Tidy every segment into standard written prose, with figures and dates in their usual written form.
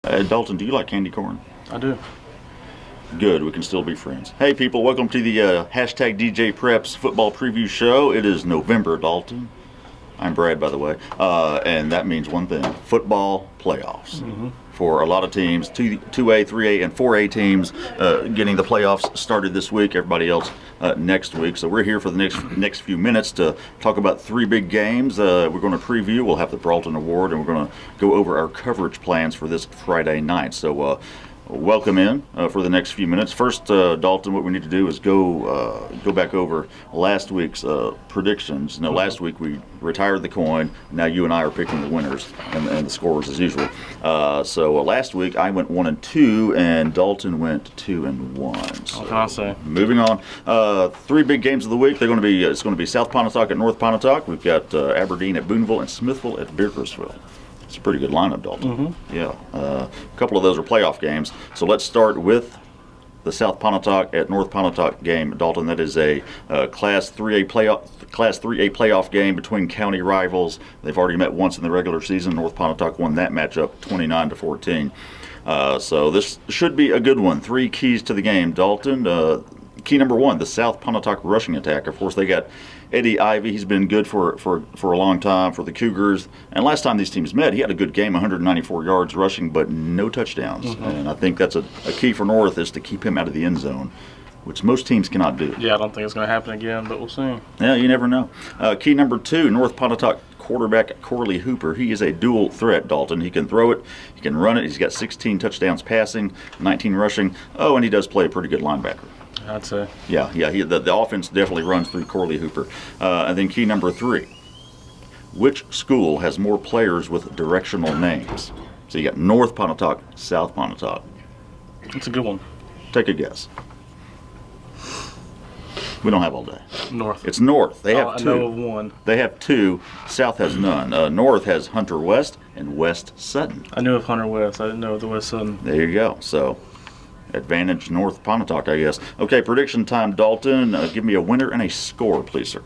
Dalton, do you like candy corn? I do. Good, we can still be friends. Hey people, welcome to the hashtag DJ Preps football preview show. It is November, Dalton. I'm Brad, by the way. And that means one thing, football playoffs. For a lot of teams, 2A, 3A, and 4A teams getting the playoffs started this week, everybody else next week. So we're here for the next few minutes to talk about three big games. We're going to preview, we'll have the Broughton Award, and we're going to go over our coverage plans for this Friday night. So welcome in for the next few minutes. First, Dalton, what we need to do is go back over last week's predictions. Now, last week we retired the coin. Now you and I are picking the winners and the scores as usual. So last week I went 1-2, and Dalton went 2-1. So What can I say? moving on, three big games of the week. They're going to be it's going to be South Pontotoc at North Pontotoc. We've got Aberdeen at Boonville and Smithville at Bakersfield. It's a pretty good lineup, Dalton. Yeah. A couple of those are playoff games. So let's start with the South Pontotoc at North Pontotoc game, Dalton. That is a Class 3A playoff game between county rivals. They've already met once in the regular season. North Pontotoc won that matchup 29-14. So this should be a good one. Three keys to the game, Dalton. Key number one, the South Pontotoc rushing attack. Of course, they got Eddie Ivy. He's been good for a long time for the Cougars. And last time these teams met, he had a good game, 194 yards rushing, but no touchdowns. And I think that's a key for North, is to keep him out of the end zone, which most teams cannot do. Yeah, I don't think it's going to happen again, but we'll see. Yeah, you never know. Key number two, North Pontotoc quarterback Corley Hooper. He is a dual threat, Dalton. He can throw it, he can run it. He's got 16 touchdowns passing, 19 rushing. Oh, and he does play a pretty good linebacker. I'd say. Yeah. The offense definitely runs through Corley Hooper. And then key number three, which school has more players with directional names? So you got North Pontotoc, South Pontotoc. It's a good one. Take a guess. We don't have all day. North. It's North. They have two. I know of one. They have two. South has none. North has Hunter West and West Sutton. I knew of Hunter West. I didn't know of the West Sutton. There you go. So advantage North Pontotoc, I guess. Okay, prediction time, Dalton. Give me a winner and a score, please, sir.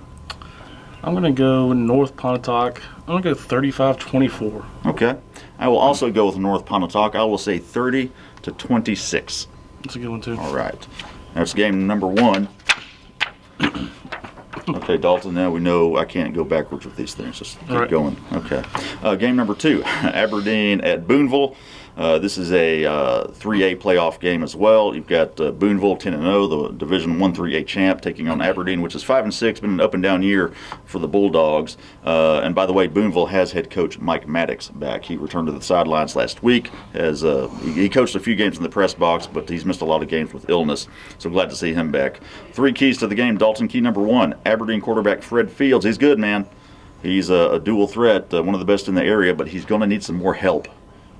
I'm going to go North Pontotoc. I'm going to go 35-24. Okay. I will also go with North Pontotoc. I will say 30-26. That's a good one, too. All right. That's game number one. Okay, Dalton, now we know I can't go backwards with these things. Just keep going. Okay. Game number two, Aberdeen at Boonville. This is a 3A playoff game as well. You've got Boonville 10-0, the Division I 3A champ, taking on Aberdeen, which is 5-6. Been an up and down year for the Bulldogs. And by the way, Boonville has head coach Mike Maddox back. He returned to the sidelines last week. As he coached a few games in the press box, but he's missed a lot of games with illness. So glad to see him back. Three keys to the game, Dalton. Key number one, Aberdeen quarterback Fred Fields. He's good, man. He's a dual threat, one of the best in the area, but he's going to need some more help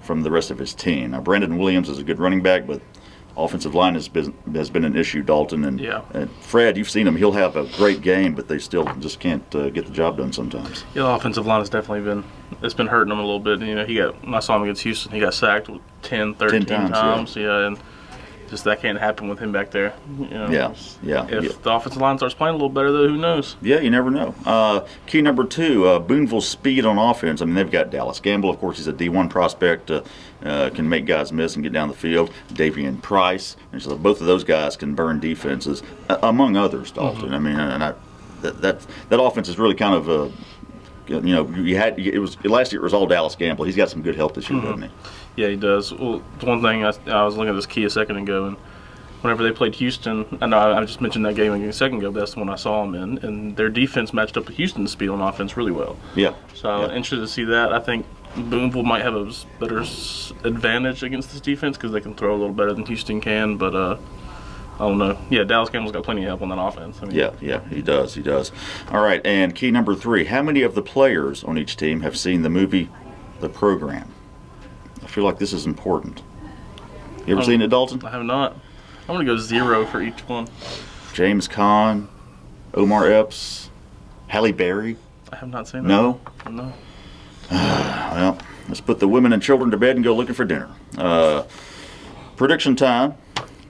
from the rest of his team. Now, Brandon Williams is a good running back, but offensive line has been an issue, Dalton. And Fred, you've seen him. He'll have a great game, but they still just can't get the job done sometimes. Yeah, the offensive line has definitely been hurting him a little bit. You know, when I saw him against Houston, he got sacked 10, 13 times. Yeah, and just that can't happen with him back there. You know, If the offensive line starts playing a little better, though, who knows? Yeah, you never know. Key number two, Boonville's speed on offense. I mean, they've got Dallas Gamble. Of course, he's a D1 prospect, can make guys miss and get down the field. Davian Price. And so both of those guys can burn defenses, among others, Dalton. I mean, and that offense is really kind of last year it was all Dallas Gamble. He's got some good help this year, doesn't he? Yeah, he does. Well, the one thing I was looking at this key a second ago, and whenever they played Houston, I know I just mentioned that game a second ago, but that's the one I saw them in, and their defense matched up with Houston's speed on offense really well. Yeah. So I'm interested to see that. I think Boonville might have a better advantage against this defense because they can throw a little better than Houston can, but I don't know. Yeah, Dallas Gamble's got plenty of help on that offense. I mean, yeah, he does. All right, and key number three, how many of the players on each team have seen the movie The Program? I feel like this is important. You ever seen it, Dalton? I have not. I'm going to go 0 for each one. James Caan, Omar Epps, Halle Berry. I have not seen that. No? No. Well, let's put the women and children to bed and go looking for dinner. Prediction time.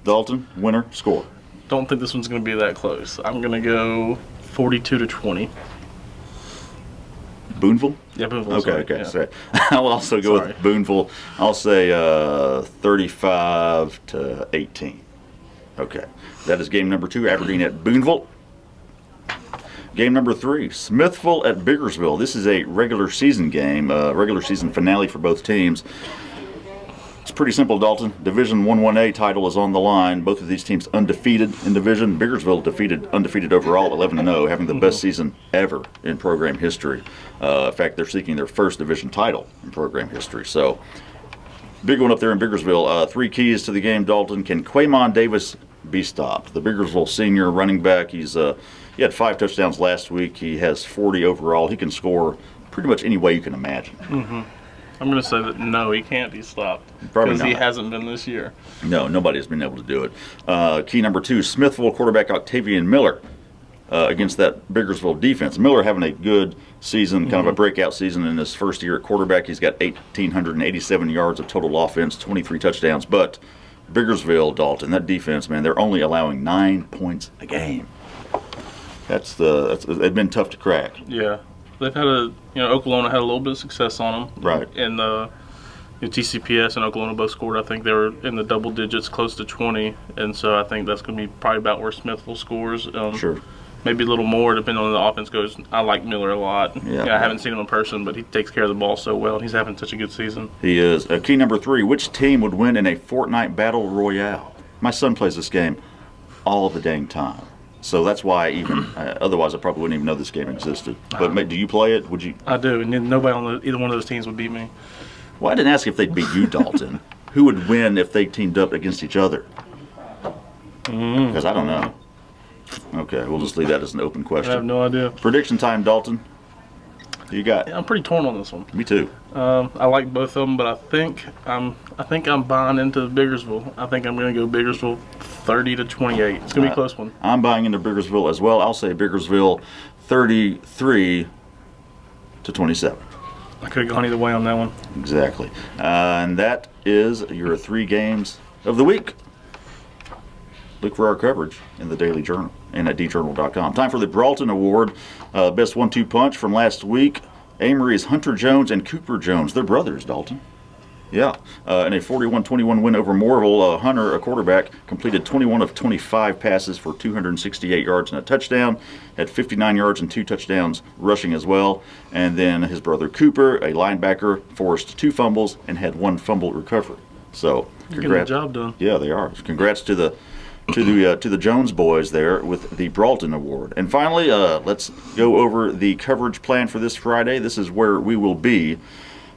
Dalton, winner, score. Don't think this one's going to be that close. I'm going to go 42-20. Boonville? Yeah, Boonville. Okay, sorry. okay. Yeah. So I'll also go Sorry. with Boonville. I'll say 35-18. Okay. That is game number 2, Aberdeen at Boonville. Game number 3, Smithville at Biggersville. This is a regular season game, regular season finale for both teams. It's pretty simple, Dalton. Division 1-1A title is on the line. Both of these teams undefeated in division. Biggersville undefeated overall, 11-0, having the best season ever in program history. In fact, they're seeking their first division title in program history. So, big one up there in Biggersville. 3 keys to the game, Dalton. Can Quamon Davis be stopped? The Biggersville senior running back. He had 5 touchdowns last week. He has 40 overall. He can score pretty much any way you can imagine. I'm going to say that no, he can't be stopped. Probably Because he not. hasn't been this year. No, nobody's been able to do it. Key number 2, Smithville quarterback Octavian Miller against that Biggersville defense. Miller having a good season, kind of a breakout season in his first year at quarterback. He's got 1,887 yards of total offense, 23 touchdowns. But Biggersville, Dalton, that defense, man, they're only allowing 9 points a game. It's been tough to crack. Yeah. They've had Oklahoma had a little bit of success on them. Right. And TCPS and Oklahoma both scored. I think they were in the double digits, close to 20. And so I think that's going to be probably about where Smithville scores. Sure. Maybe a little more, depending on the offense goes. I like Miller a lot. Yeah. I haven't seen him in person, but he takes care of the ball so well. He's having such a good season. He is. Key number 3, which team would win in a Fortnite Battle Royale? My son plays this game all the dang time. So that's why otherwise I probably wouldn't even know this game existed. But do you play it? Would you? I do, and then nobody on either one of those teams would beat me. Well, I didn't ask if they'd beat you, Dalton. Who would win if they teamed up against each other? Because I don't know. Okay, we'll just leave that as an open I have question. no idea. Prediction time, Dalton. Who you got? Yeah, I'm pretty torn on this one. Me too. I like both of them, but I think I'm buying into Biggersville. I think I'm going to go Biggersville 30-28. It's going to be a close one. I'm buying into Biggersville as well. I'll say Biggersville 33-27. I could have gone either way on that one. Exactly. And that is your 3 games of the week. Look for our coverage in the Daily Journal and at djournal.com. Time for the Broughton Award. Best 1-2 punch from last week. Amory's Hunter Jones and Cooper Jones. They're brothers, Dalton. Yeah. In a 41-21 win over Moorville, Hunter, a quarterback, completed 21 of 25 passes for 268 yards and a touchdown. Had 59 yards and 2 touchdowns rushing as well. And then his brother Cooper, a linebacker, forced 2 fumbles and had 1 fumble recovery. So, Getting the congrats. job done. Yeah, they are. Congrats to the Jones boys there with the Broughton Award. And finally, let's go over the coverage plan for this Friday. This is where we will be.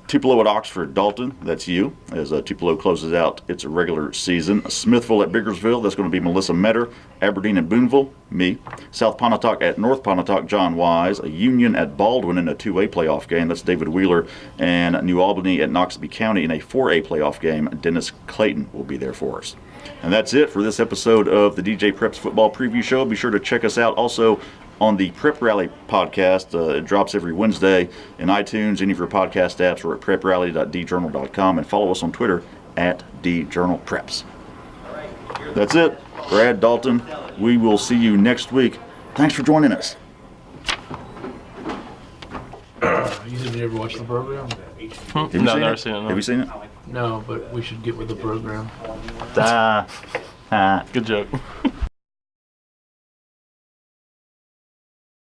Tupelo at Oxford, Dalton, that's you, as Tupelo closes out its regular season. Smithville at Biggersville, that's going to be Melissa Metter. Aberdeen at Boonville, me. South Pontotoc at North Pontotoc, John Wise. A Union at Baldwin in a 2A playoff game, that's David Wheeler. And New Albany at Noxubee County in a 4A playoff game, Dennis Clayton will be there for us. And that's it for this episode of the DJ Preps Football Preview Show. Be sure to check us out also on the Prep Rally podcast. It drops every Wednesday in iTunes, any of your podcast apps, or at preprally.djournal.com, and follow us on Twitter at djournalpreps. That's it. Brad, Dalton, we will see you next week. Thanks for joining us. You said you never watched the program? Have you No, seen never it? seen it, no. Have you seen it? No, but we should get with the program. Ah. Good joke.